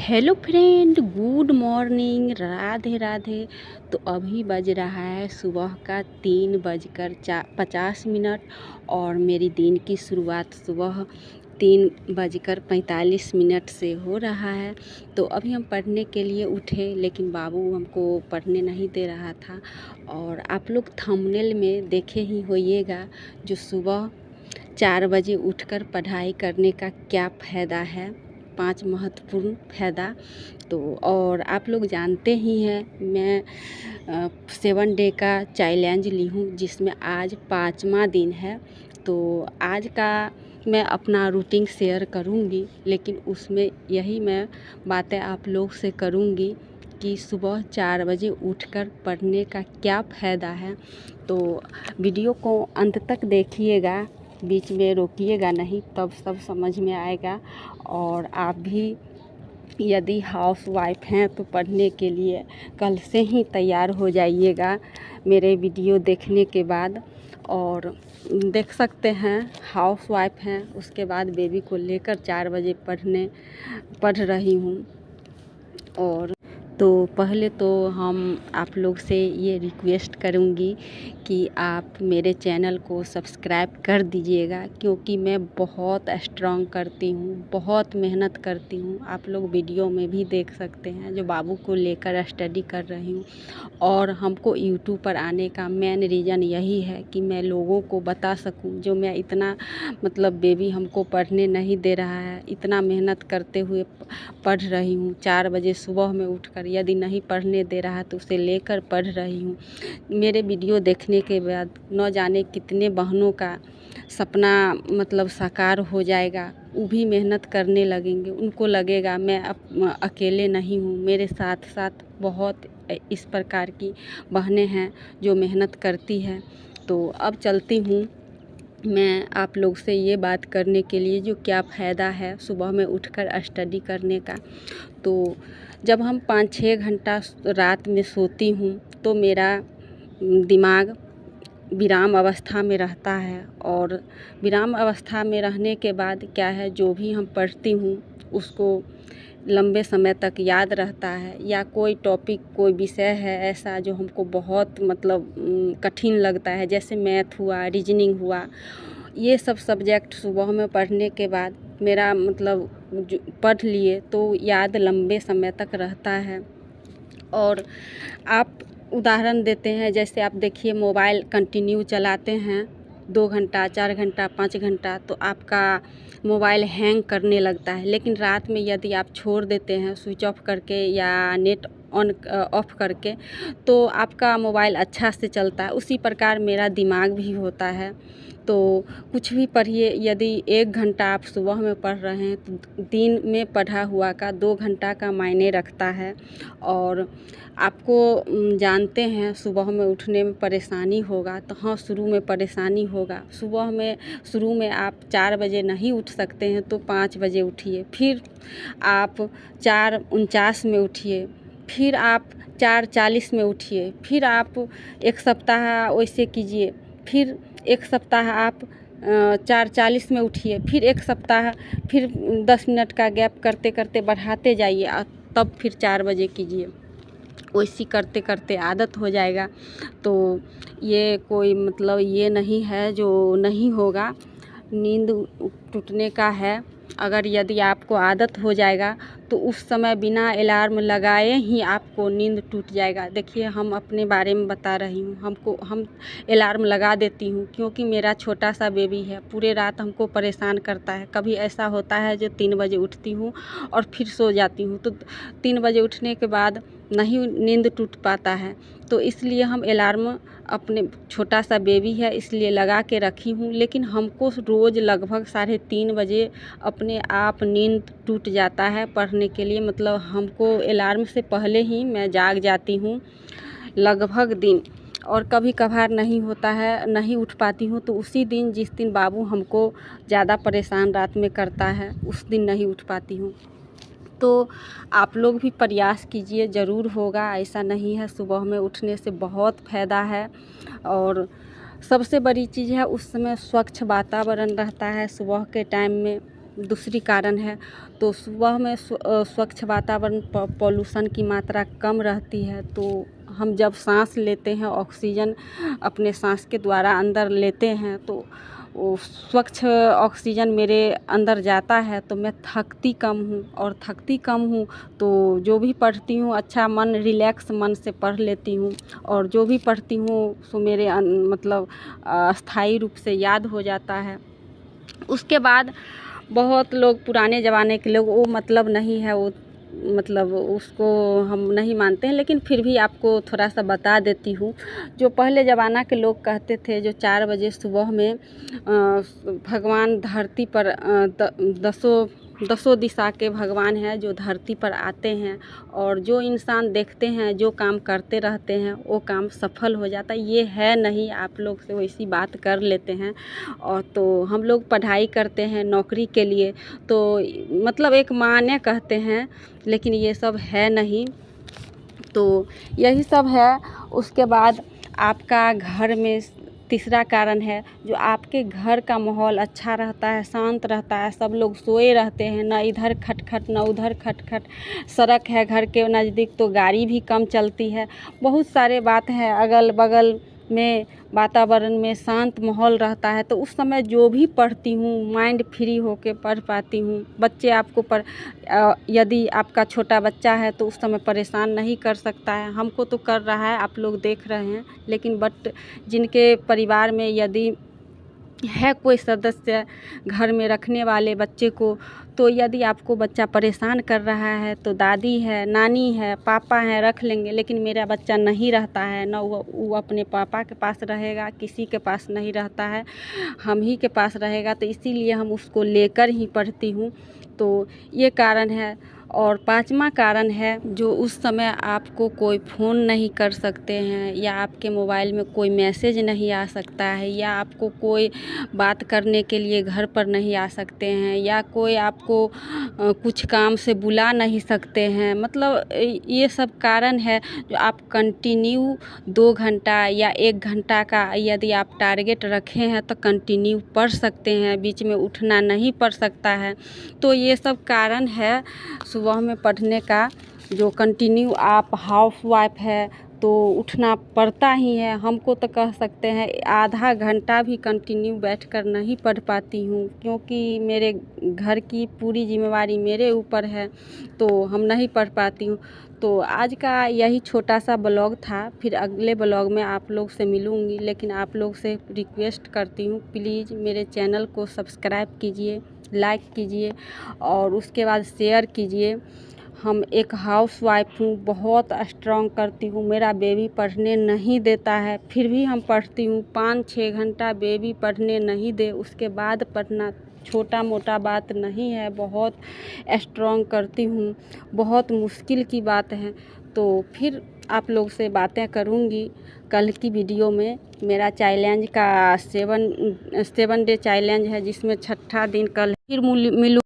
Hello friend, good morning, Radhe Radhe. तो अभी बज रहा है सुबह का 3:50 और मेरी दिन की शुरुआत सुबह 3:45 से हो रहा है। तो अभी हम पढ़ने के लिए उठे, लेकिन बाबू हमको पढ़ने नहीं दे रहा था। और आप लोग थंबनेल में देखे ही होइएगा जो सुबह 4 बजे उठकर पढ़ाई करने का क्या फ़ायदा है, 5 महत्वपूर्ण फ़ायदा। तो और आप लोग जानते ही हैं मैं 7 डे का चैलेंज ली हूँ, जिसमें आज 5वां दिन है। तो आज का मैं अपना रूटीन शेयर करूँगी, लेकिन उसमें यही मैं बातें आप लोग से करूँगी कि सुबह 4 बजे उठकर पढ़ने का क्या फ़ायदा है। तो वीडियो को अंत तक देखिएगा, बीच में रोकिएगा नहीं, तब सब समझ में आएगा। और आप भी यदि हाउस वाइफ हैं तो पढ़ने के लिए कल से ही तैयार हो जाइएगा मेरे वीडियो देखने के बाद। और देख सकते हैं हाउस वाइफ हैं, उसके बाद बेबी को लेकर 4 बजे पढ़ रही हूँ। और तो पहले तो हम आप लोग से ये रिक्वेस्ट करूँगी कि आप मेरे चैनल को सब्सक्राइब कर दीजिएगा, क्योंकि मैं बहुत स्ट्रॉन्ग करती हूँ, बहुत मेहनत करती हूँ। आप लोग वीडियो में भी देख सकते हैं जो बाबू को लेकर स्टडी कर रही हूँ। और हमको यूट्यूब पर आने का मेन रीज़न यही है कि मैं लोगों को बता सकूँ, जो मैं इतना बेबी हमको पढ़ने नहीं दे रहा है, इतना मेहनत करते हुए पढ़ रही हूँ। 4 बजे सुबह में उठकर, यदि नहीं पढ़ने दे रहा तो उसे लेकर पढ़ रही हूँ। मेरे वीडियो देखने के बाद न जाने कितने बहनों का सपना साकार हो जाएगा। वो भी मेहनत करने लगेंगे, उनको लगेगा मैं अकेले नहीं हूँ, मेरे साथ साथ बहुत इस प्रकार की बहनें हैं जो मेहनत करती हैं। तो अब चलती हूँ मैं आप लोग से ये बात करने के लिए जो क्या फ़ायदा है सुबह में उठकर स्टडी करने का। तो जब हम 5-6 घंटा रात में सोती हूँ तो मेरा दिमाग विराम अवस्था में रहता है। और विराम अवस्था में रहने के बाद क्या है, जो भी हम पढ़ती हूँ उसको लंबे समय तक याद रहता है। या कोई टॉपिक, कोई विषय है ऐसा जो हमको बहुत कठिन लगता है, जैसे मैथ हुआ, रीजनिंग हुआ, ये सब सब्जेक्ट सुबह में पढ़ने के बाद मेरा जो पढ़ लिए तो याद लंबे समय तक रहता है। और आप उदाहरण देते हैं, जैसे आप देखिए मोबाइल कंटिन्यू चलाते हैं 2 घंटा, 4 घंटा, 5 घंटा, तो आपका मोबाइल हैंग करने लगता है। लेकिन रात में यदि आप छोड़ देते हैं स्विच ऑफ करके या नेट ऑफ करके, तो आपका मोबाइल अच्छा से चलता है। उसी प्रकार मेरा दिमाग भी होता है। तो कुछ भी पढ़िए, यदि 1 घंटा आप सुबह में पढ़ रहे हैं तो दिन में पढ़ा हुआ का 2 घंटा का मायने रखता है। और आपको जानते हैं सुबह में उठने में परेशानी होगा, तो हाँ, शुरू में परेशानी होगा। शुरू में आप 4 बजे नहीं उठ सकते हैं तो 5 बजे उठिए, फिर आप 4:49 में उठिए, फिर आप 4:40 में उठिए, फिर आप 1 सप्ताह वैसे कीजिए, फिर 1 सप्ताह आप 4:40 में उठिए, फिर 1 सप्ताह, फिर 10 मिनट का गैप करते करते बढ़ाते जाइए, तब फिर 4 बजे कीजिए। वैसी करते करते आदत हो जाएगा। तो ये कोई ये नहीं है जो नहीं होगा, नींद टूटने का है। अगर यदि आपको आदत हो जाएगा तो उस समय बिना अलार्म लगाए ही आपको नींद टूट जाएगा। देखिए, हम अपने बारे में बता रही हूँ, हम अलार्म लगा देती हूँ, क्योंकि मेरा छोटा सा बेबी है, पूरे रात हमको परेशान करता है। कभी ऐसा होता है जो 3 बजे उठती हूँ और फिर सो जाती हूँ, तो 3 बजे उठने के बाद नहीं नींद टूट पाता है। तो इसलिए हम अलार्म, अपने छोटा सा बेबी है इसलिए लगा के रखी हूँ। लेकिन हमको रोज़ लगभग 3:30 बजे अपने आप नींद टूट जाता है पढ़ने के लिए। हमको अलार्म से पहले ही मैं जाग जाती हूँ लगभग दिन। और कभी कभार नहीं होता है, नहीं उठ पाती हूँ, तो उसी दिन जिस दिन बाबू हमको ज़्यादा परेशान रात में करता है उस दिन नहीं उठ पाती हूँ। तो आप लोग भी प्रयास कीजिए, ज़रूर होगा, ऐसा नहीं है। सुबह में उठने से बहुत फ़ायदा है। और सबसे बड़ी चीज़ है, उस समय स्वच्छ वातावरण रहता है सुबह के टाइम में। दूसरी कारण है। तो सुबह में स्वच्छ वातावरण, पॉल्यूशन की मात्रा कम रहती है, तो हम जब सांस लेते हैं ऑक्सीजन अपने सांस के द्वारा अंदर लेते हैं, तो वो स्वच्छ ऑक्सीजन मेरे अंदर जाता है, तो मैं थकती कम हूँ। और थकती कम हूँ तो जो भी पढ़ती हूँ अच्छा मन रिलैक्स मन से पढ़ लेती हूँ, और जो भी पढ़ती हूँ सो मेरे मतलब अस्थायी रूप से याद हो जाता है। उसके बाद बहुत लोग पुराने ज़माने के लोग, वो मतलब नहीं है, वो मतलब उसको हम नहीं मानते हैं, लेकिन फिर भी आपको थोड़ा सा बता देती हूँ। जो पहले ज़माना के लोग कहते थे जो 4 बजे सुबह में भगवान धरती पर दसों दिशा के भगवान हैं जो धरती पर आते हैं, और जो इंसान देखते हैं, जो काम करते रहते हैं, वो काम सफल हो जाता है। ये है नहीं, आप लोग से वैसी बात कर लेते हैं। और तो हम लोग पढ़ाई करते हैं नौकरी के लिए, तो मतलब एक मान्य कहते हैं, लेकिन ये सब है नहीं। तो यही सब है। उसके बाद आपका घर में तीसरा कारण है, जो आपके घर का माहौल अच्छा रहता है, शांत रहता है, सब लोग सोए रहते हैं, ना इधर खटखट ना उधर खटखट। सड़क है घर के नज़दीक तो गाड़ी भी कम चलती है। बहुत सारे बात है, अगल बगल में वातावरण में शांत माहौल रहता है, तो उस समय जो भी पढ़ती हूँ माइंड फ्री होके पढ़ पाती हूँ। बच्चे आपको यदि आपका छोटा बच्चा है तो उस समय परेशान नहीं कर सकता है। हमको तो कर रहा है, आप लोग देख रहे हैं, लेकिन जिनके परिवार में यदि है कोई सदस्य घर में रखने वाले बच्चे को, तो यदि आपको बच्चा परेशान कर रहा है तो दादी है, नानी है, पापा है, रख लेंगे। लेकिन मेरा बच्चा नहीं रहता है, ना वो अपने पापा के पास रहेगा, किसी के पास नहीं रहता है, हम ही के पास रहेगा, तो इसीलिए हम उसको लेकर ही पढ़ती हूँ। तो ये कारण है। और 5वां कारण है, जो उस समय आपको कोई फ़ोन नहीं कर सकते हैं, या आपके मोबाइल में कोई मैसेज नहीं आ सकता है, या आपको कोई बात करने के लिए घर पर नहीं आ सकते हैं, या कोई आपको कुछ काम से बुला नहीं सकते हैं। मतलब ये सब कारण है जो आप कंटिन्यू 2 घंटा या 1 घंटा का यदि आप टारगेट रखे हैं तो कंटिन्यू पढ़ सकते हैं, बीच में उठना नहीं पड़ सकता है। तो ये सब कारण है सुबह में पढ़ने का। जो कंटिन्यू आप हाउसवाइफ है तो उठना पड़ता ही है। हमको तो कह सकते हैं आधा घंटा भी कंटिन्यू बैठकर नहीं पढ़ पाती हूँ, क्योंकि मेरे घर की पूरी जिम्मेवारी मेरे ऊपर है, तो हम नहीं पढ़ पाती हूँ। तो आज का यही छोटा सा ब्लॉग था। फिर अगले ब्लॉग में आप लोग से मिलूँगी, लेकिन आप लोग से रिक्वेस्ट करती हूँ प्लीज़ मेरे चैनल को सब्सक्राइब कीजिए, लाइक कीजिए, और उसके बाद शेयर कीजिए। हम एक हाउसवाइफ हूँ, बहुत स्ट्रॉन्ग करती हूँ, मेरा बेबी पढ़ने नहीं देता है, फिर भी हम पढ़ती हूँ। 5-6 घंटा बेबी पढ़ने नहीं दे, उसके बाद पढ़ना छोटा मोटा बात नहीं है, बहुत स्ट्रॉन्ग करती हूँ, बहुत मुश्किल की बात है। तो फिर आप लोग से बातें करूँगी कल की वीडियो में। मेरा चैलेंज का 7 डे चैलेंज है, जिसमें 6ठा दिन कल फिर मिलूँ।